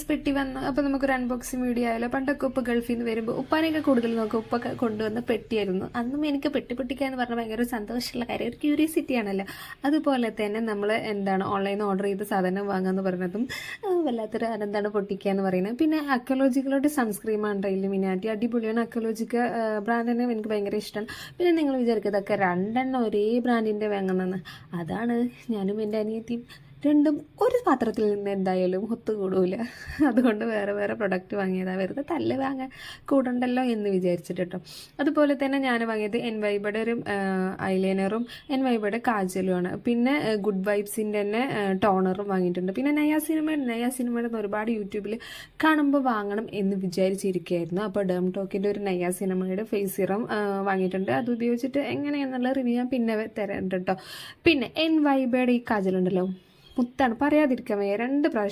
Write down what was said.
പെട്ടി വന്ന് അപ്പോൾ നമുക്കൊരു അൺബോക്സിങ് വീഡിയോ ആയാലോ. പണ്ടൊക്കെ ഉപ്പ ഗൾഫിൽ നിന്ന് വരുമ്പോൾ ഉപ്പാനെയൊക്കെ കൂടുതൽ നോക്കുക ഉപ്പ കൊണ്ടുവന്ന പെട്ടിയായിരുന്നു. അന്നും എനിക്ക് പൊട്ടിക്കുക എന്ന് പറഞ്ഞാൽ ഭയങ്കര ഒരു സന്തോഷമുള്ള കാര്യം, ഒരു ക്യൂരിയോസിറ്റി ആണല്ലോ. അതുപോലെ തന്നെ നമ്മൾ ഓൺലൈനിൽ നിന്ന് ഓർഡർ ചെയ്ത് സാധനം വാങ്ങാമെന്ന് പറയുന്നതും വല്ലാത്തൊരു അനന്താണ് പൊട്ടിക്കുക എന്ന് പറയുന്നത്. പിന്നെ അക്കോളജിക്കലോട്ട് സൺസ്ക്രീമാണ് ഇലുമിനാറ്റി, അടിപൊളിയാണ്. അക്കോളജിക്ക ബ്രാൻഡിനെ എനിക്ക് ഭയങ്കര ഇഷ്ടമാണ്. പിന്നെ നിങ്ങൾ വിചാരിക്കുന്നതൊക്കെ രണ്ടെണ്ണം ഒരേ ബ്രാൻഡിൻ്റെ വാങ്ങുന്നതെന്ന്. അതാണ് ഞാനും എൻ്റെ അനിയത്തിയും രണ്ടും ഒരു പാത്രത്തിൽ നിന്ന് എന്തായാലും ഒത്തുകൂടൂല. അതുകൊണ്ട് വേറെ വേറെ പ്രൊഡക്റ്റ് വാങ്ങിയതാണ്, വെറുതെ തല്ല് വാങ്ങാൻ കൂടണ്ടല്ലോ എന്ന് വിചാരിച്ചിട്ട് കേട്ടോ. അതുപോലെ തന്നെ ഞാൻ വാങ്ങിയത് എൻവൈബയുടെ ഒരു ഐലൈനറും എൻവൈബയുടെ കാജലുമാണ്. പിന്നെ ഗുഡ് വൈബ്സിൻ്റെ തന്നെ ടോണറും വാങ്ങിയിട്ടുണ്ട്. പിന്നെ നയാ സിനിമയുടെ ഒരുപാട് യൂട്യൂബിൽ കാണുമ്പോൾ വാങ്ങണം എന്ന് വിചാരിച്ചിരിക്കുകയായിരുന്നു. അപ്പോൾ ഡേം ടോക്കിൻ്റെ ഒരു നയാ സിനിമയുടെ ഫേസ് സിറം വാങ്ങിയിട്ടുണ്ട്. അത് ഉപയോഗിച്ചിട്ട് എങ്ങനെയാണെന്നുള്ള റിവ്യൂ ഞാൻ പിന്നെ തരാറുണ്ട് കേട്ടോ. പിന്നെ എൻവൈബയുടെ ഈ കാജലുണ്ടല്ലോ, മുത്താണ്, പറയാതിരിക്കാൻ വയ്യ. 2 പ്രാവശ്യം